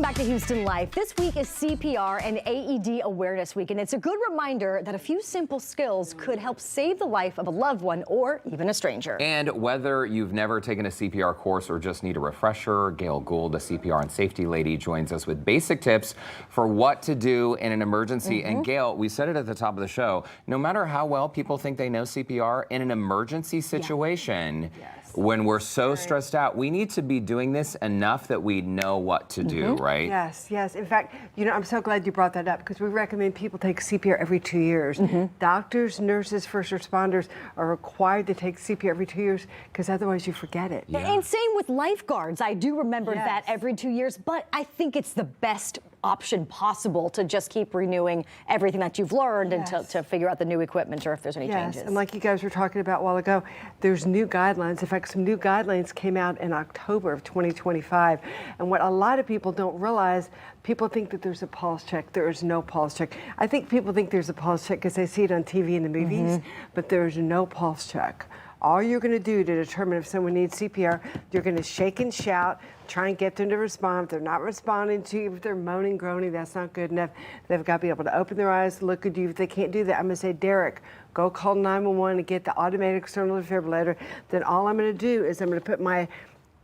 Welcome back to Houston Life. This week is CPR and AED Awareness Week, and it's a good reminder that a few simple skills could help save the life of a loved one or even a stranger. And whether you've never taken a CPR course or just need a refresher, Gail Gould, a CPR and safety lady, joins us with basic tips for what to do in an emergency. And Gail, we said it at the top of the show, no matter how well people think they know CPR, in an emergency situation, when we're so stressed out, we need to be doing this enough that we know what to do, right? Yes, yes. In fact, you know, I'm so glad you brought that up because we recommend people take CPR every 2 years. Doctors, nurses, first responders are required to take CPR every 2 years because otherwise you forget it. And same with lifeguards. I do remember that every 2 years, but I think it's the best option possible to just keep renewing everything that you've learned and to figure out the new equipment or if there's any changes. And like you guys were talking about a while ago, there's new guidelines. In fact, some new guidelines came out in October of 2025. And what a lot of people don't realize, people think that there's a pulse check. There is no pulse check. I think people think there's a pulse check because they see it on TV and the movies, but there's no pulse check. All you're going to do to determine if someone needs CPR, you're going to shake and shout, try and get them to respond. If they're not responding to you, if they're moaning, groaning, that's not good enough. They've got to be able to open their eyes, look at you. If they can't do that, I'm going to say, Derek, go call 911 and get the automatic external defibrillator. Then all I'm going to do is I'm going to put my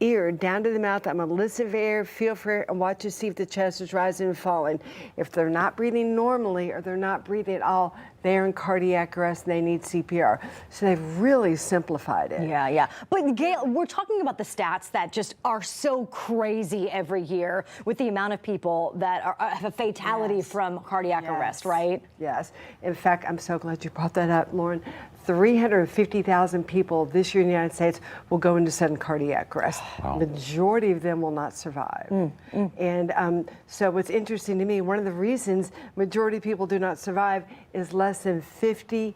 ear down to the mouth. I'm going to listen for air, feel for air, and watch to see if the chest is rising and falling. If they're not breathing normally or they're not breathing at all, they're in cardiac arrest and they need CPR. So they've really simplified it. Yeah. But Gail, we're talking about the stats that just are so crazy every year with the amount of people that have a fatality from cardiac arrest, right? Yes. In fact, I'm so glad you brought that up, Lauren. 350,000 people this year in the United States will go into sudden cardiac arrest. Wow. Majority of them will not survive. And so what's interesting to me, one of the reasons majority of people do not survive is less than 50%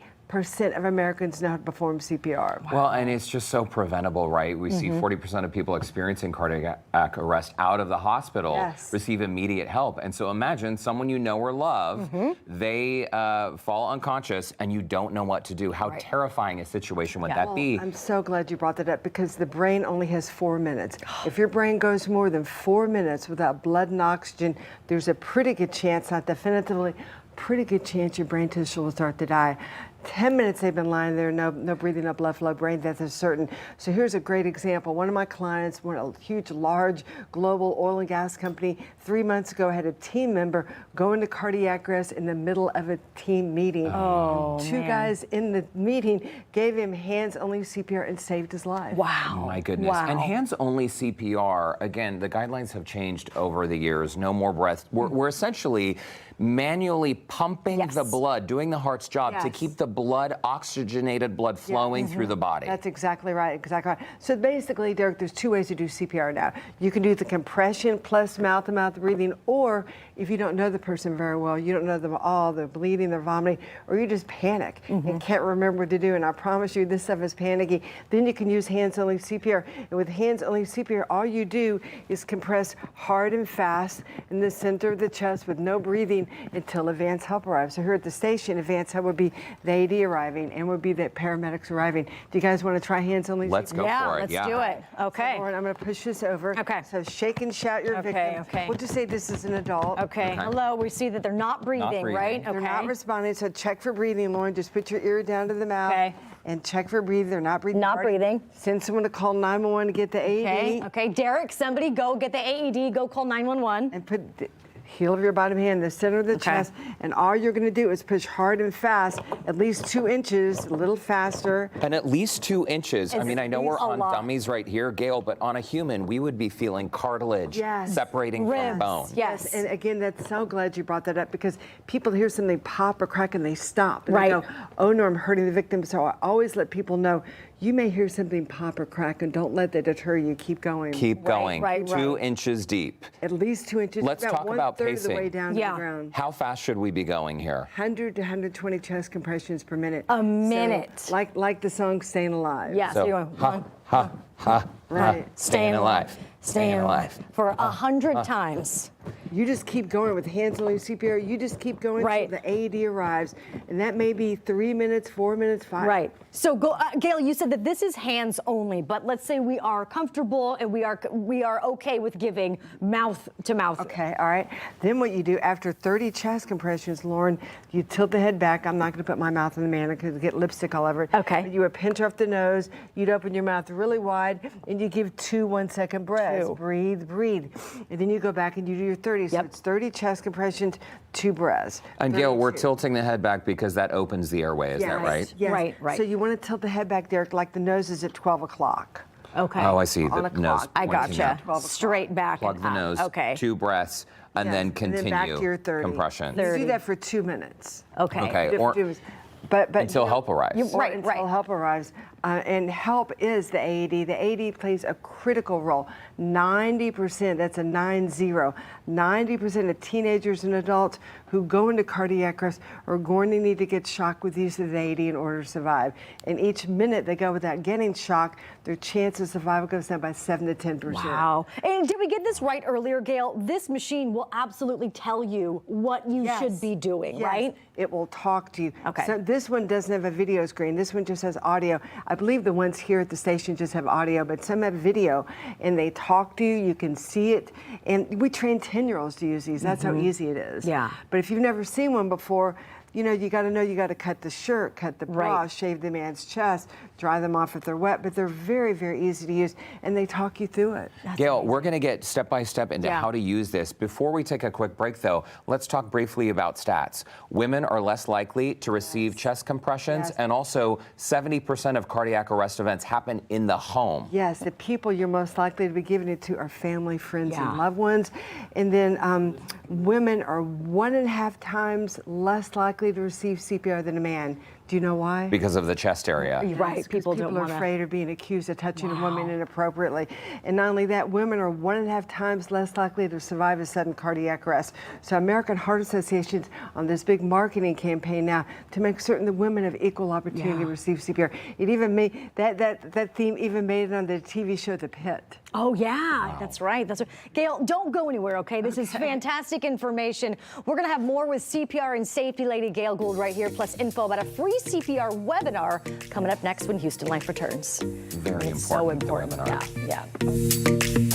of Americans know how to perform CPR. Well, and it's just so preventable, right? We see 40% of people experiencing cardiac arrest out of the hospital receive immediate help. And so imagine someone you know or love, they fall unconscious and you don't know what to do. How terrifying a situation would that be? I'm so glad you brought that up because the brain only has 4 minutes. If your brain goes more than 4 minutes without blood and oxygen, there's a pretty good chance, not definitively, pretty good chance your brain tissue will start to die. 10 minutes they've been lying there, no breathing, no blood flow, brain death is certain. So here's a great example. One of my clients, a huge, large global oil and gas company, 3 months ago had a team member go into cardiac arrest in the middle of a team meeting. Two guys in the meeting gave him hands-only CPR and saved his life. Wow. My goodness. And hands-only CPR, again, the guidelines have changed over the years. No more breath. We're essentially manually pumping the blood, doing the heart's job to keep the blood, oxygenated blood flowing through the body. That's exactly right, exactly right. So basically, Derek, there's two ways to do CPR now. You can do the compression plus mouth-to-mouth breathing, or if you don't know the person very well, you don't know them all, they're bleeding, they're vomiting, or you just panic and can't remember what to do, and I promise you this stuff is panicky, then you can use hands-only CPR. And with hands-only CPR, all you do is compress hard and fast in the center of the chest with no breathing until advanced help arrives. So here at the station, advanced help would be the AED arriving and would be the paramedics arriving. Do you guys want to try hands-only CPR? Let's go for it. Let's do it. Okay. So Lauren, I'm going to push this over. Okay. So shake and shout your victim. Okay. We'll just say this is an adult. Okay. Hello. We see that they're not breathing, right? They're not responding, so check for breathing, Lauren. Just put your ear down to the mouth and check for breathing. They're not breathing. Not breathing. Send someone to call 911 to get the AED. Okay. Derek, somebody go get the AED. Go call 911. And put the heel of your bottom hand in the center of the chest, and all you're going to do is push hard and fast, at least 2 inches, a little faster. And at least 2 inches. I mean, I know we're on dummies right here, Gail, but on a human, we would be feeling cartilage separating from bone. Yes. And again, that's so glad you brought that up because people hear something pop or crack and they stop. And they go, oh no, I'm hurting the victim. So I always let people know, you may hear something pop or crack and don't let that deter you. Keep going. Keep going. 2 inches deep. At least 2 inches. Let's talk about pacing. Of the way down to the ground. How fast should we be going here? 100 to 120 chest compressions per minute. A minute. So, like the song "Staying Alive." Yeah. So, Staying alive. Staying alive. For 100 times. You just keep going with hands-only CPR. You just keep going Right. until the AED arrives. And that may be 3 minutes, 4 minutes, 5. Right. So, Gail, you said that this is hands only, but let's say we are comfortable and we are okay with giving mouth to mouth. Okay, all right. Then what you do after 30 chest compressions, Lauren, you tilt the head back. I'm not going to put my mouth in the mannequin because you get lipstick all over it. Okay. But you would pinch off the nose. You'd open your mouth really wide, and you give 2 1-second breaths. 2. Breathe, breathe. And then you go back and you do your 30. So Yep. it's 30 chest compressions, 2 breaths. And Gail, we're 32. tilting the head back because that opens the airway, is that right? Yes. Right, right. So you want to tilt the head back there like the nose is at 12 o'clock. Okay. Oh, I see. On The a nose clock. I pointing gotcha. out. 12 o'clock. Straight back. Plug and the up. nose, Okay. 2 breaths, and Yes. then continue And then back to your 30. compression. You 30. do that for 2 minutes. Okay. Okay. Different Or tubes. But until help arrives. Right, until right. help arrives. And help is the AED. The AED plays a critical role. 90%, that's a 90, 90% of teenagers and adults who go into cardiac arrest are going to need to get shocked with use of the AED in order to survive. And each minute they go without getting shocked, their chance of survival goes down by 7 to 10%. Wow. And did we get this right earlier, Gail? This machine will absolutely tell you what you Yes. should be doing, Yes. right? It will talk to you. Okay. So this one doesn't have a video screen. This one just has audio. I believe the ones here at the station just have audio, but some have video, and they talk to you. You can see it. And we train 10-year-olds to use these. That's how easy it is. Yeah. But if you've never seen one before, you know you got to cut the shirt, cut the bra, Right. shave the man's chest, dry them off if they're wet, but they're very, very easy to use, and they talk you through it. Gail, we're going to get step by step into Yeah. how to use this. Before we take a quick break, though, let's talk briefly about stats. Women are less likely to receive chest compressions, Yes. and also 70% of cardiac arrest events happen in the home. Yes, the people you're most likely to be giving it to are family, friends, Yeah. and loved ones. And then women are 1.5 times less likely to receive CPR than a man. Do you know why? Because of the chest area. Right. 'Cause People don't are want to. afraid of being accused of touching a woman inappropriately. And not only that, women are 1.5 times less likely to survive a sudden cardiac arrest. So American Heart Association's on this big marketing campaign now to make certain that women have equal opportunity to receive CPR. It even made that theme even made it on the TV show The Pit. Oh, yeah, that's right. That's right. Gail, don't go anywhere, okay? This is fantastic information. We're going to have more with CPR and safety lady Gail Gould right here, plus info about a free CPR webinar coming up next when Houston Life returns. Very It's important. so the important. webinar. Yeah.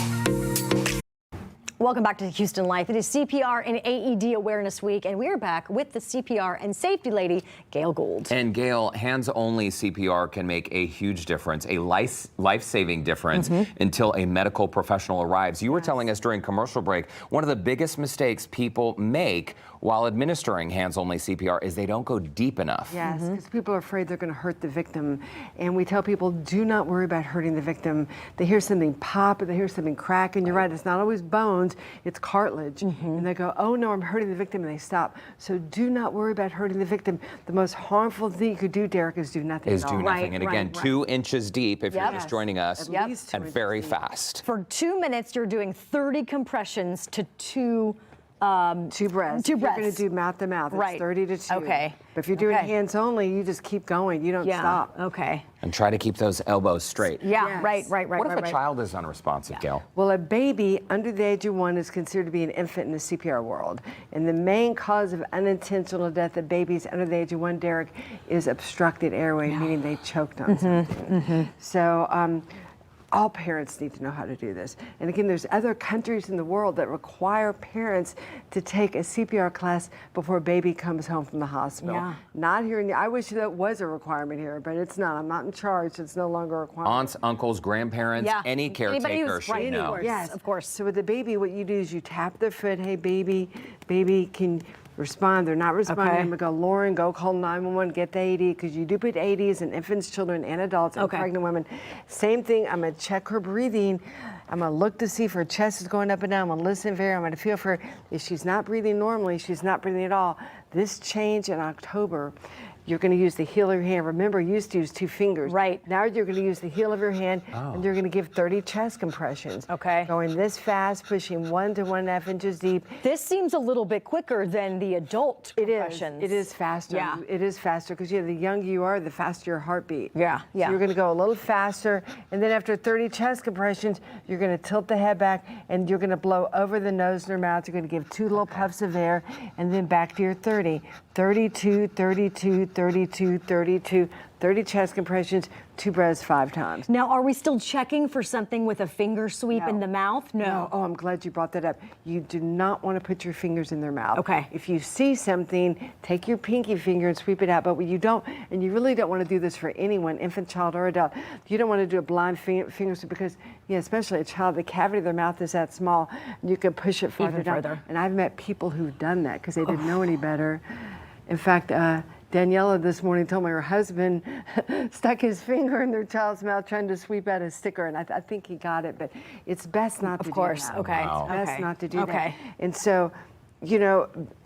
Welcome back to Houston Life. It is CPR and AED Awareness Week, and we're back with the CPR and safety lady, Gail Gould. And Gail, hands-only CPR can make a huge difference, a life-saving difference until a medical professional arrives. You were telling us during commercial break, one of the biggest mistakes people make while administering hands-only CPR is they don't go deep enough. Yes, because people are afraid they're going to hurt the victim. And we tell people, do not worry about hurting the victim. They hear something pop, or they hear something crack, and you're right, it's not always bones, it's cartilage. And they go, oh no, I'm hurting the victim, and they stop. So do not worry about hurting the victim. The most harmful thing you could do, Derek, is do nothing Is at do all. nothing. And again, 2 inches deep if you're Yep. just joining us, At least 2 and inches very deep. fast. For 2 minutes, you're doing 30 compressions to 2 2 breaths. Two If You're going breaths. to do mouth to mouth. It's Right. 30 to 2. Okay. But if you're doing Okay. hands only, you just keep going. You don't Yeah. stop. Okay. And try to keep those elbows straight. Yeah. Yes. Right. What if a right. child is unresponsive, Gail? Well, a baby under the age of 1 is considered to be an infant in the CPR world. And the main cause of unintentional death of babies under the age of 1, Derek, is obstructed airway, meaning they choked on something. So all parents need to know how to do this. And again, there's other countries in the world that require parents to take a CPR class before a baby comes home from the hospital. Yeah. Not here I wish that was a requirement here, but it's not. I'm not in charge. It's no longer a requirement. Aunts, uncles, grandparents, Yeah. any Anybody caretaker who's should right, know. of course. Yes, of course. So with the baby, what you do is you tap their foot. Hey, baby, can respond. They're not responding. Okay. I'm gonna go, Lauren, go call 911, get the AED, because you do put AEDs in infants, children, and adults, and Okay. pregnant women. Same thing. I'm gonna check her breathing. I'm gonna look to see if her chest is going up and down. I'm gonna listen I'm gonna feel for her. If she's not breathing normally, she's not breathing at all. This change in October you're going to use the heel of your hand. Remember, you used to use 2 fingers. Right. Now you're going to use the heel of your hand, and you're going to give 30 chest compressions. Okay. Going this fast, pushing 1 to 1.5 inches deep. This seems a little bit quicker than the adult compressions. It is faster. Yeah. It is faster because the younger you are, the faster your heartbeat. Yeah, yeah. So you're going to go a little faster, and then after 30 chest compressions, you're going to tilt the head back, and you're going to blow over the nose and your mouth. You're going to give 2 little puffs of air, and then back to your 30. 32, 32, 32, 32, 30 chest compressions, 2 breaths 5 times. Now, are we still checking for something with a finger sweep in the mouth? No. Oh, I'm glad you brought that up. You do not want to put your fingers in their mouth. Okay. If you see something, take your pinky finger and sweep it out. But what you don't, and you really don't want to do this for anyone, infant, child, or adult, you don't want to do a blind finger sweep because, especially a child, the cavity of their mouth is that small, and you can push it farther down. further. And I've met people who've done that because they didn't know any better. In fact, Daniela this morning told me her husband stuck his finger in their child's mouth trying to sweep out a sticker, and I think he got it, but it's best not to do that. Of course, okay. Wow. It's best not to do that. Okay. And so,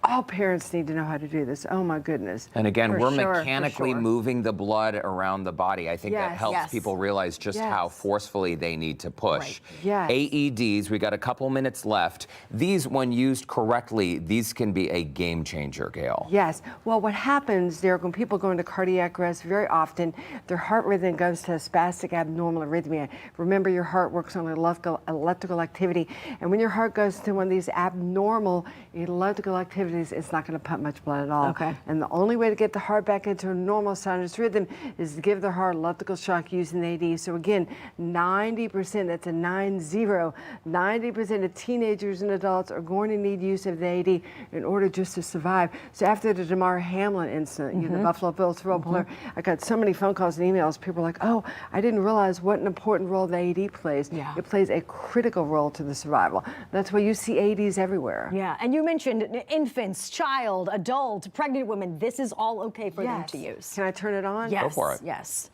all parents need to know how to do this. Oh my goodness. And again, For we're sure, for mechanically sure. moving the blood around the body. I think that Yes. helps Yes. people realize just how Yes. forcefully they need to push. Right. Yes. AEDs, we got a couple minutes left. These, when used correctly, these can be a game changer, Gail. Yes. Well, what happens, Derek, when people go into cardiac arrest, very often their heart rhythm goes to a spastic abnormal arrhythmia. Remember, your heart works on electrical activity, and when your heart goes to one of these abnormal electrical activities, it's not going to pump much blood at all. Okay. And the only way to get the heart back into a normal sinus rhythm is to give the heart electrical shock using the AED. So again, 90%, that's a 90, 90% of teenagers and adults are going to need use of the AED in order just to survive. So after the Damar Hamlin incident, the Buffalo Bills football player, I got so many phone calls and emails. People are like, oh, I didn't realize what an important role the AED plays. Yeah. It plays a critical role to the survival. That's why you see AEDs everywhere. Yeah, and you mentioned infants, child, adult, pregnant women. This is all okay for them to use. Can I turn it on? Yes. Go for it. Yes.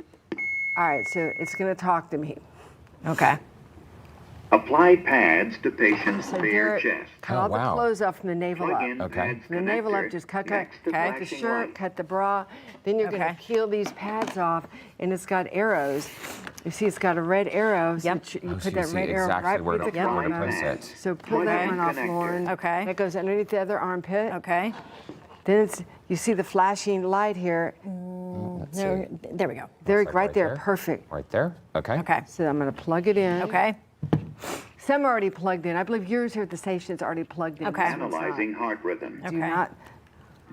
All right, so it's going to talk to me. Okay. Apply pads to patient's So bare Derek, chest. cut Oh, all wow. the clothes off from the navel Plug up. in Okay. pads From the navel up, connector just cut next to the flashing shirt, light. cut the bra. Then you're going Okay. to peel these pads off, and it's got arrows. You see, it's got a red arrow. So Yep. you Oh, so put you that see red arrow exactly right where with to the where to corner. place it. So pull Plug that in one off, connector. Lauren. Okay. That goes underneath the other armpit. Okay. Then you see the flashing light here. Let's see. There we go. There, like right right there, there? perfect. Right there? Okay. Okay. So I'm going to plug it in. Okay. Some are already plugged in. I believe yours here at the station is already plugged in. Okay. This one's not. Analyzing heart rhythm. Do not.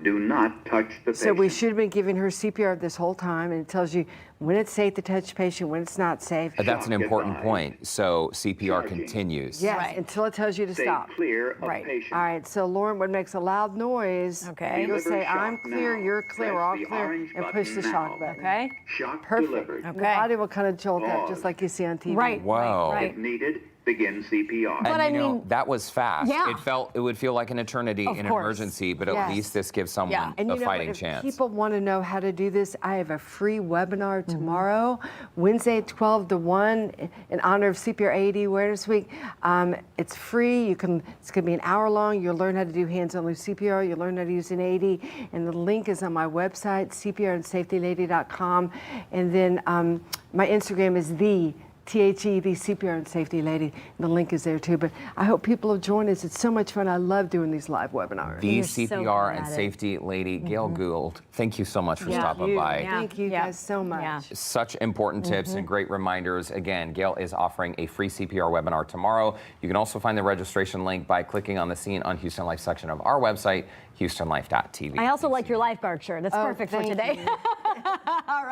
Do not touch the patient. So we should have been giving her CPR this whole time, and it tells you when it's safe to touch the patient, when it's not safe. That's an Shock important advised. point. So CPR Charging. continues. Yes, Right. until it tells you to Stay stop. clear of Right. patient. All right, so Lauren, what makes a loud noise, Okay. you'll Deliver say, shock I'm clear, now. you're clear, we're Press all the clear, orange and push the button shock now. button. Okay. Shock Perfect. delivered. And the Okay. body will kind of jolt up, just Pause. like you see on TV. Right. Whoa. Right. If needed, begin CPR. But And I you know, mean- that was fast. Yeah. It would feel like an eternity Of in an course. emergency, but at Yes. least this gives someone Yeah. And a you know what, fighting if chance. people want to know how to do this, I have a free webinar Mm-hmm. tomorrow, Wednesday, 12 to 1, in honor of CPR AED Awareness Week. It's free. It's going to be an hour long. You'll learn how to do hands-only CPR. You'll learn how to use an AED. And the link is on my website, CPRandsafetylady.com. And then my Instagram is the CPR and Safety Lady. The link is there too. But I hope people will join us. It's so much fun. I love doing these live webinars. The You're so CPR good and at it. Safety Lady, Gail Gould, thank you so much for Yeah. stopping by. Yeah. Thank you Yeah. guys so much. Yeah. Such important tips and great reminders. Again, Gail is offering a free CPR webinar tomorrow. You can also find the registration link by clicking on the Scene on Houston Life section of our website, houstonlife.tv. I also like your lifeguard shirt. That's Oh, perfect for thank today. you. All right.